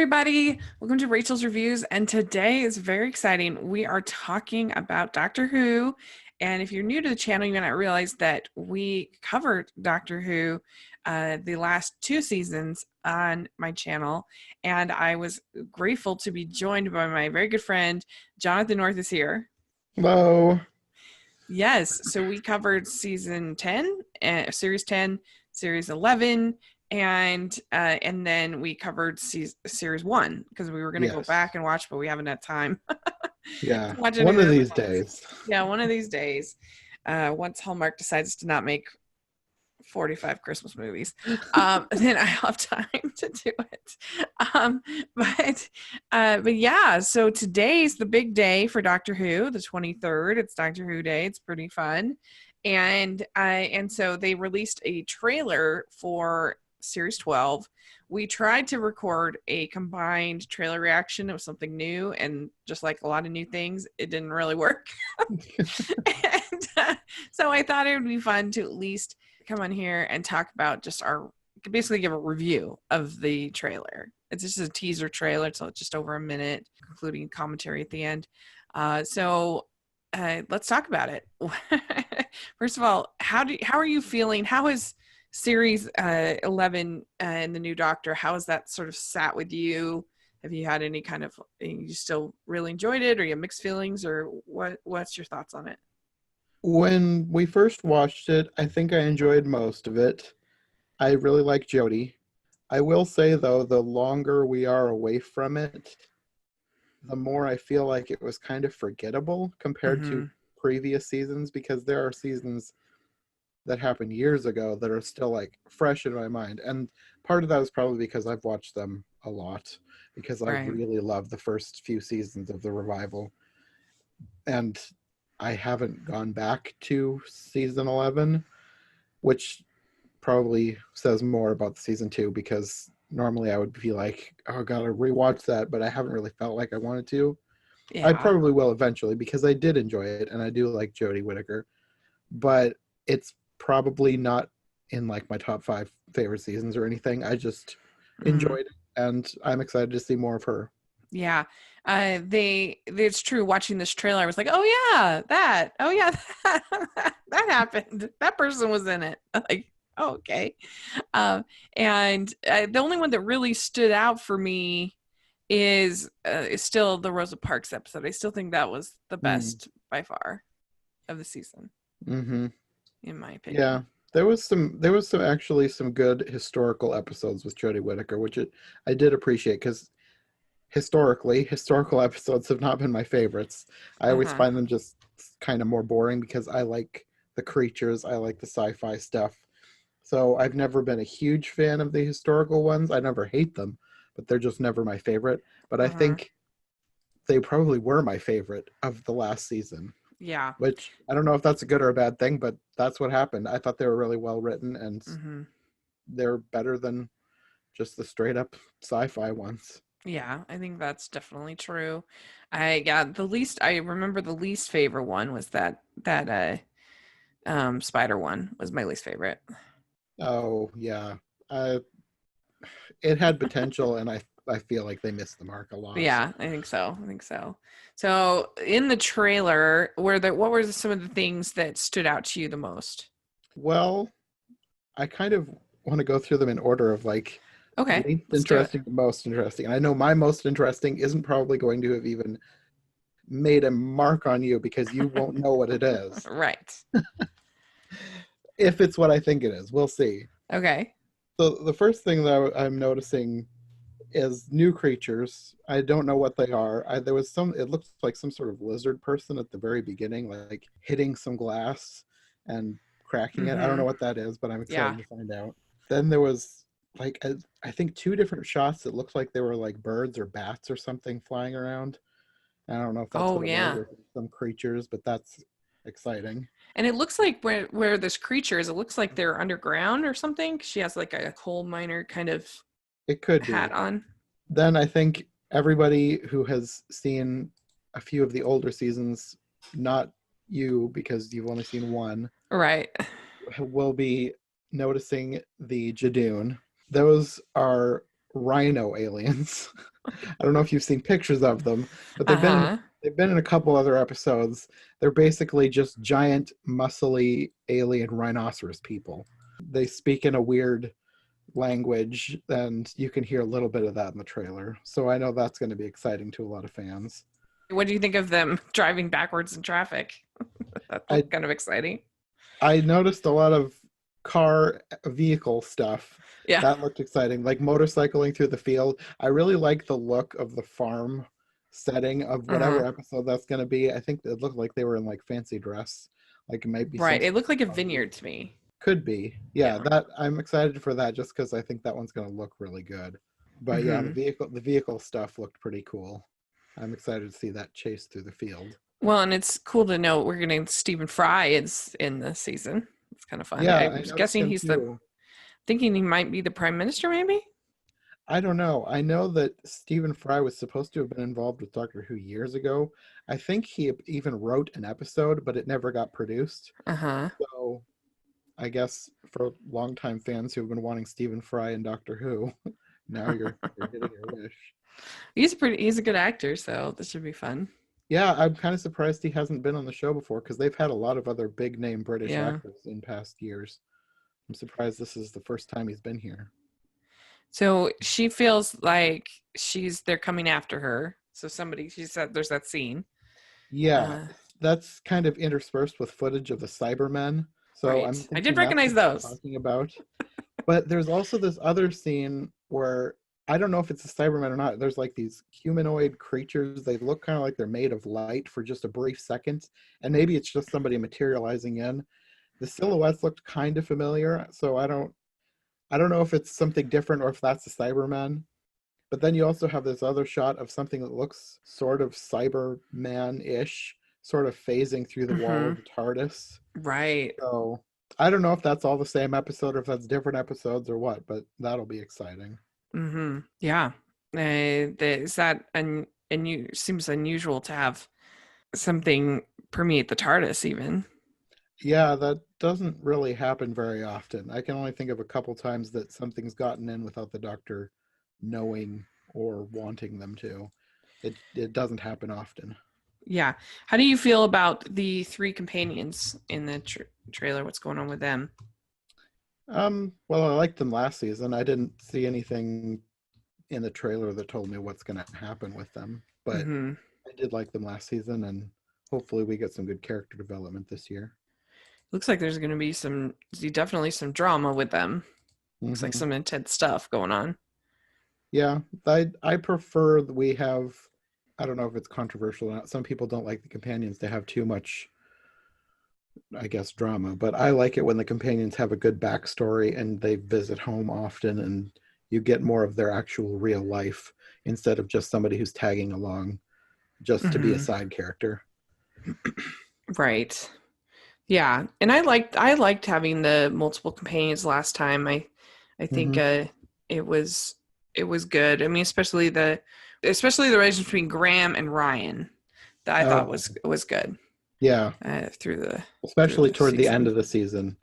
everybody. Welcome to Rachel's Reviews. And today is very exciting. We are talking about Doctor Who. And if you're new to the channel, you may not realize that we covered Doctor Who the last 2 seasons on my channel. And I was grateful to be joined by my very good friend, Jonathan North is here. Hello. Yes. So we covered season 10, series 10, series 11. And then we covered series 1 because we were going to go back and watch, but we haven't had time. Yeah, Watch one of these days. Yeah, one of these days. Once Hallmark decides to not make 45 Christmas movies, then I'll have time to do it. But yeah, so today's the big day for Doctor Who, the 23rd. It's Doctor Who Day. It's pretty fun. And so they released a trailer for series 12. We tried to record a combined trailer reaction of something new, and just like a lot of new things, it didn't really work. So I thought it would be fun to at least come on here and talk about basically give a review of the trailer. It's just a teaser trailer, so it's just over a minute, including commentary at the end. So let's talk about it. First of all, how are you feeling? How is series 11 and the new Doctor, how has that sort of sat with you? Have you had any kind of, you still really enjoyed it, or you have mixed feelings, or what's your thoughts on it? When we first watched it, I think I enjoyed most of it. I really like Jodie. I will say, though, the longer we are away from it, the more I feel like it was kind of forgettable compared to previous seasons, because there are seasons that happened years ago that are still like fresh in my mind. And part of that is probably because I've watched them a lot, because I really love the first few seasons of the revival. And I haven't gone back to season 11, which probably says more about the season 2, because normally I would be like, oh, gotta rewatch that, but I haven't really felt like I wanted to. Yeah. I probably will eventually, because I did enjoy it, and I do like Jodie Whittaker, but it's probably not in like my top 5 favorite seasons or anything. I just enjoyed it, and I'm excited to see more of her. Yeah. It's true, watching this trailer, I was like, oh yeah, that happened. That person was in it. Like, oh, okay. And the only one that really stood out for me is still the Rosa Parks episode. I still think that was the best by far of the season. In my opinion. Yeah, there was actually some good historical episodes with Jodie Whittaker, which I did appreciate, because historical episodes have not been my favorites. I always find them just kind of more boring, because I like the creatures, I like the sci-fi stuff. So I've never been a huge fan of the historical ones. I never hate them, but they're just never my favorite. But I think they probably were my favorite of the last season. Yeah. Which I don't know if that's a good or a bad thing, but that's what happened. I thought they were really well written, and they're better than just the straight up sci-fi ones. Yeah, I think that's definitely true. I remember the least favorite one was that spider one was my least favorite. Oh yeah. It had potential, and I feel like they missed the mark a lot. Yeah, I think so. So in the trailer, what were some of the things that stood out to you the most? Well, I kind of want to go through them in order of like, okay, interesting to most interesting. And I know my most interesting isn't probably going to have even made a mark on you, because you won't know what it is. Right. If it's what I think it is, we'll see. Okay. So the first thing that I'm noticing is new creatures. I don't know what they are. It looks like some sort of lizard person at the very beginning, like hitting some glass and cracking it. I don't know what that is, but I'm excited to find out. Then there was like, I think 2 different shots that looked like they were like birds or bats or something flying around. I don't know if that's what it was, or some creatures, but that's exciting. And it looks like where this creature is, it looks like they're underground or something. She has like a coal miner kind of hat on. Then I think everybody who has seen a few of the older seasons, not you because you've only seen one, right, will be noticing the Judoon. Those are rhino aliens. I don't know if you've seen pictures of them, but Uh-huh. they've been in a couple other episodes. They're basically just giant, muscly alien rhinoceros people. They speak in a weird language, and you can hear a little bit of that in the trailer. So I know that's going to be exciting to a lot of fans. What do you think of them driving backwards in traffic? That I looked kind of exciting. I noticed a lot of car vehicle stuff Yeah. that looked exciting, like motorcycling through the field. I really like the look of the farm setting of Uh-huh. whatever episode that's going to be. I think it looked like they were in like fancy dress, like it might be some Right. It sort looked like a of party. vineyard to me. Could be. Yeah, Yeah. that I'm excited for that just because I think that one's going to look really good. But yeah, Hmm. the vehicle stuff looked pretty cool. I'm excited to see that chase through the field. Well, and it's cool to know we're getting Stephen Fry is in this season. It's kind of fun. Yeah, I'm I noticed guessing him he's the too. thinking he might be the prime minister, maybe. I don't know. I know that Stephen Fry was supposed to have been involved with Doctor Who years ago. I think he even wrote an episode, but it never got produced. Uh-huh. So I guess for longtime fans who have been wanting Stephen Fry in Doctor Who, now you're getting your wish. He's a good actor, so this should be fun. Yeah, I'm kind of surprised he hasn't been on the show before because they've had a lot of other big name British Yeah. actors in past years. I'm surprised this is the first time he's been here. So she feels like they're coming after her. So she said there's that scene. Yeah, Uh, that's kind of interspersed with footage of the Cybermen. So I'm right. I did thinking that's recognize what they're those. talking about. But there's also this other scene where I don't know if it's a Cybermen or not. There's like these humanoid creatures. They look kind of like they're made of light for just a brief second. And maybe it's just somebody materializing in. The silhouettes looked kind of familiar. So I don't know if it's something different or if that's the Cybermen. But then you also have this other shot of something that looks sort of Cyberman-ish, sort of phasing through the wall Hmm. of the TARDIS. Right. So I don't know if that's all the same episode or if that's different episodes or what, but that'll be exciting. Hmm. Yeah. Is that and you seems unusual to have something permeate the TARDIS even. Yeah, that doesn't really happen very often. I can only think of a couple times that something's gotten in without the Doctor knowing or wanting them to. It doesn't happen often. Yeah. How do you feel about the three companions in the trailer? What's going on with them? Well, I liked them last season. I didn't see anything in the trailer that told me what's going to happen with them, but Hmm. I did like them last season, and hopefully we get some good character development this year. Looks like there's going to be definitely some drama with them. Looks like Hmm. some intense stuff going on. Yeah, I prefer that we have. I don't know if it's controversial or not. Some people don't like the companions to have too much, I guess, drama, but I like it when the companions have a good backstory and they visit home often, and you get more of their actual real life instead of just somebody who's tagging along just to be a Hmm. side character. Right. Yeah. And I liked having the multiple companions last time. I think Hmm. it was it was good. I mean, especially the relationship between Graham and Ryan that I thought Oh, was good yeah, through especially the toward the end season. of the season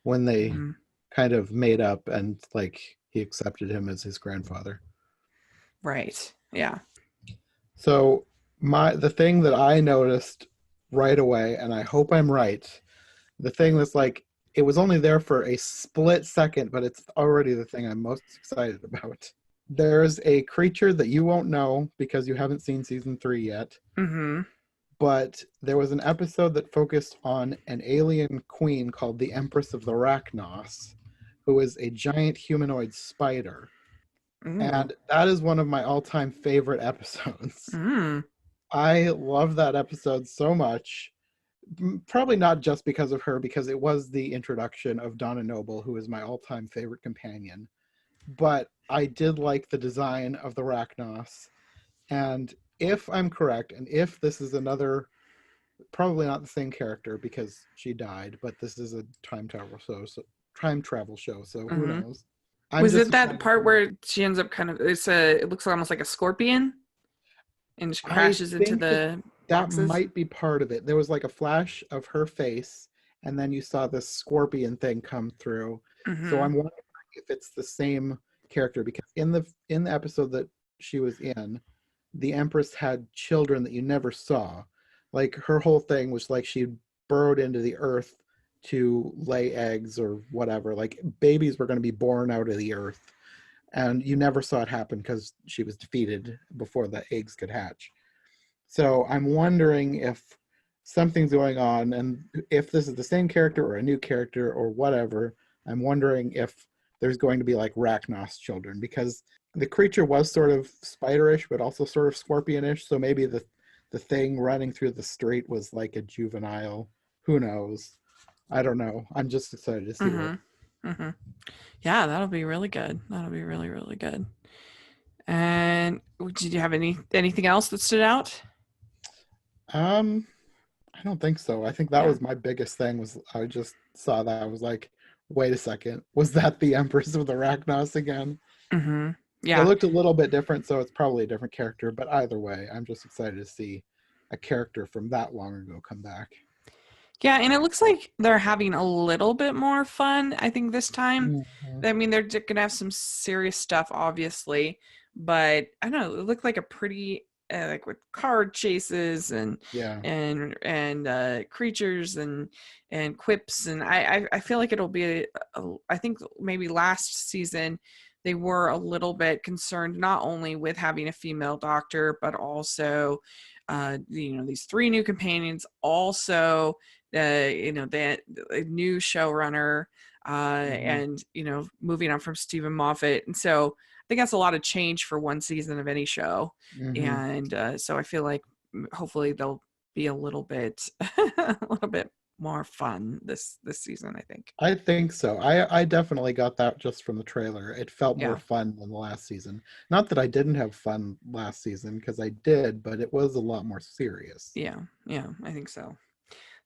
when they Hmm. kind of made up and like he accepted him as his grandfather. Right. Yeah. So the thing that I noticed right away, and I hope I'm right, the thing that's like it was only there for a split second, but it's already the thing I'm most excited about. There's a creature that you won't know because you haven't seen season 3 yet, Hmm. but there was an episode that focused on an alien queen called the Empress of the Rachnos, who is a giant humanoid spider. Ooh. And that is one of my all-time favorite episodes. Mm. I love that episode so much. Probably not just because of her, because it was the introduction of Donna Noble, who is my all-time favorite companion. But I did like the design of the Rachnos. And if I'm correct, and if this is another, probably not the same character because she died, but this is a time travel show, so who Hmm. knows? I'm Was just it that excited part for. where she ends up it looks almost like a scorpion and she I crashes into think that the that boxes? might be part of it. There was like a flash of her face, and then you saw this scorpion thing come through. So Hmm. I'm wondering if it's the same character, because in the episode that she was in, the Empress had children that you never saw. Like her whole thing was like she burrowed into the earth to lay eggs or whatever. Like babies were going to be born out of the earth, and you never saw it happen because she was defeated before the eggs could hatch. So I'm wondering if something's going on, and if this is the same character or a new character or whatever. I'm wondering if there's going to be like Rachnos children, because the creature was sort of spiderish, but also sort of scorpionish. So maybe the thing running through the street was like a juvenile. Who knows? I don't know. I'm just excited to see what. Yeah, that'll be really good. That'll be really, really good. And did you have anything else that stood out? I don't think so. I think that was my biggest thing. Was I just saw that, I was like, wait a second, was that the Empress of the Rachnos again? Yeah, It looked a little bit different, so it's probably a different character. But either way, I'm just excited to see a character from that long ago come back. yeah, and it looks like they're having a little bit more fun, I think, this time. Mhm. I mean, they're gonna have some serious stuff, obviously, but I don't know. It looked like a pretty like with card chases and Yeah. creatures and quips, and I feel like it'll be. I think maybe last season they were a little bit concerned not only with having a female doctor, but also these 3 new companions, also the new showrunner, Mhm. and moving on from Stephen Moffat, and so I think that's a lot of change for one season of any show, Mhm. and so I feel like hopefully they'll be a little bit a little bit more fun this season, I think. I think so. I definitely got that just from the trailer. It felt more Yeah. fun than the last season. Not that I didn't have fun last season, because I did, but it was a lot more serious. Yeah, I think so.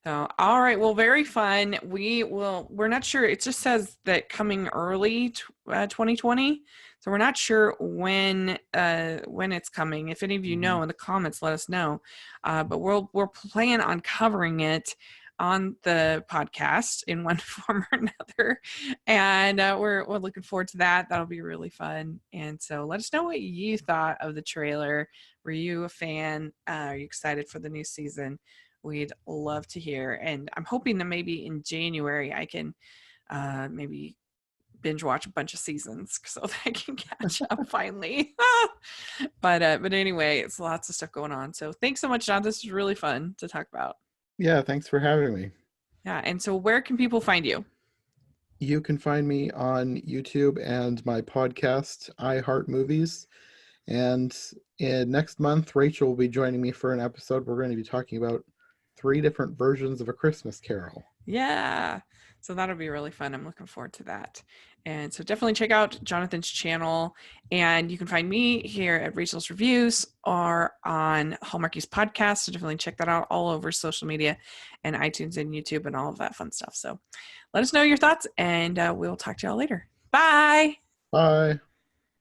So, all right, well, very fun. We're not sure. It just says that coming early 2020. So we're not sure when it's coming. If any of you Mhm. know in the comments, let us know. But we're planning on covering it on the podcast in one form or another, and we're looking forward to that. That'll be really fun. And so let us know what you thought of the trailer. Were you a fan? Are you excited for the new season? We'd love to hear. And I'm hoping that maybe in January I can maybe binge watch a bunch of seasons so that I can catch up finally. But anyway, it's lots of stuff going on. So thanks so much, John. This was really fun to talk about. Yeah, thanks for having me. Yeah. And so where can people find you? You can find me on YouTube and my podcast, I Heart Movies. And next month, Rachel will be joining me for an episode. We're going to be talking about 3 different versions of A Christmas Carol. Yeah. So that'll be really fun. I'm looking forward to that. And so definitely check out Jonathan's channel. And you can find me here at Rachel's Reviews or on Hallmarkies podcast. So definitely check that out all over social media and iTunes and YouTube and all of that fun stuff. So let us know your thoughts, and we'll talk to y'all later. Bye. Bye.